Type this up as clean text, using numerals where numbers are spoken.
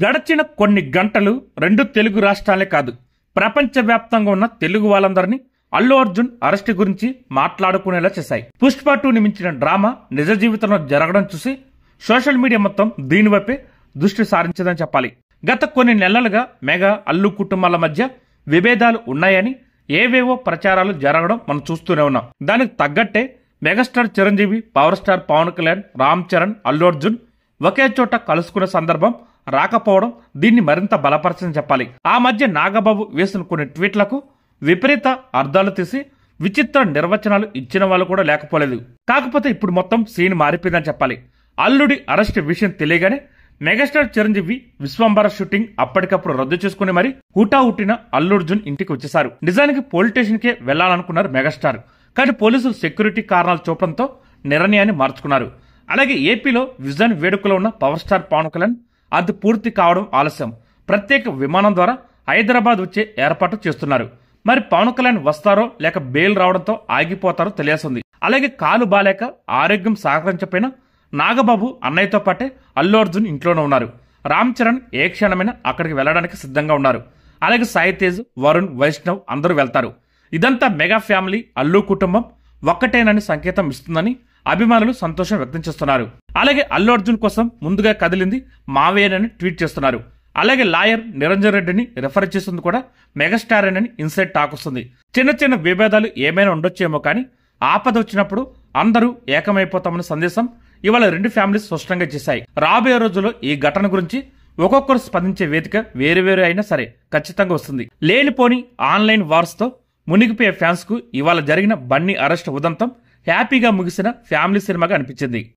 గడిచిన కొన్ని గంటలు రెండు తెలుగు రాష్ట్రాలే కాదు, ప్రపంచవ్యాప్తంగా ఉన్న తెలుగు వాళ్ళందరినీ అల్లు అర్జున్ అరెస్ట్ గురించి మాట్లాడుకునేలా చేశాయి. పుష్ప 2 మించిన డ్రామా నిజ జీవితంలో జరగడం చూసి సోషల్ మీడియా మొత్తం దీనివైపే దృష్టి సారించదని చెప్పాలి. గత కొన్ని నెలలుగా మెగా అల్లు కుటుంబాల మధ్య విభేదాలు ఉన్నాయని ఏవేవో ప్రచారాలు జరగడం మనం చూస్తూనే ఉన్నాం. దానికి తగ్గట్టే megastar Chiranjeevi, power star Pawan Kalyan, Ram Charan, Allu Arjun ఒకే చోట కలుసుకునే సందర్భం రాకపోవడం దీన్ని మరింత బలపరచని చెప్పాలి. ఆ మధ్య నాగబాబు వేసిన కొన్ని ట్వీట్లకు విపరీత అర్థాలు తీసి విచిత్ర నిర్వచనాలు ఇచ్చిన వాళ్ళు కూడా లేకపోలేదు. కాకపోతే ఇప్పుడు మొత్తం సీన్ మారిపోయిందని చెప్పాలి. అల్లుడి అరెస్ట్ విషయం తెలియగానే మెగాస్టార్ చిరంజీవి విశ్వంబర షూటింగ్ అప్పటికప్పుడు రద్దు చేసుకుని మరి హుటాహుటిన అల్లు అర్జున్ ఇంటికి వచ్చేశారు. నిజానికి పోలీస్ స్టేషన్ కే వెళ్లాలనుకున్నారు మెగాస్టార్, కానీ పోలీసులు సెక్యూరిటీ కారణాలు చూపడంతో నిర్ణయాన్ని మార్చుకున్నారు. అలాగే ఏపీలో విజన్ వేడుకలో ఉన్న పవర్ స్టార్ పవన్ కళ్యాణ్ అది పూర్తి కావడం ఆలస్యం. ప్రత్యేక విమానం ద్వారా హైదరాబాద్ వచ్చే ఏర్పాటు చేస్తున్నారు. మరి పవన్ కళ్యాణ్ వస్తారో లేక బెయిల్ రావడంతో ఆగిపోతారో తెలియాల్సింది. అలాగే కాలు బాలేక ఆరోగ్యం సహకరించకపోయినా నాగబాబు అన్నయ్యతో పాటే అల్లు అర్జున్ ఇంట్లోనే ఉన్నారు. రామ్ చరణ్ ఏ క్షణమైనా అక్కడికి వెళ్లడానికి సిద్ధంగా ఉన్నారు. అలాగే సాయి తేజ్, వరుణ్, వైష్ణవ్ అందరూ వెళ్తారు. ఇదంతా మెగా ఫ్యామిలీ అల్లు కుటుంబం ఒక్కటేనని సంకేతం ఇస్తుందని అభిమానులు సంతోషం వ్యక్తం చేస్తున్నారు. అలాగే అల్లు అర్జున్ కోసం ముందుగా కదిలింది మావేనని ట్వీట్ చేస్తున్నారు. అలాగే లాయర్ నిరంజన్ రెడ్డిని రెఫర్ చేసింది కూడా మెగాస్టార్ అని ఇన్సైడ్ టాక్ వస్తుంది. చిన్న చిన్న విభేదాలు ఏమైనా ఉండొచ్చేమో కానీ ఆపద వచ్చినప్పుడు అందరూ ఏకమైపోతామన్న సందేశం ఇవాళ రెండు ఫ్యామిలీస్ స్పష్టంగా చేశాయి. రాబోయే రోజుల్లో ఈ ఘటన గురించి ఒక్కొక్కరు స్పందించే వేదిక వేరు అయినా సరే ఖచ్చితంగా వస్తుంది. లేనిపోని ఆన్లైన్ వార్స్ తో మునిగిపోయే ఫ్యాన్స్ కు ఇవాళ జరిగిన బన్నీ అరెస్ట్ ఉదంతం హ్యాపీగా ముగిసిన ఫ్యామిలీ సినిమాగా అనిపించింది.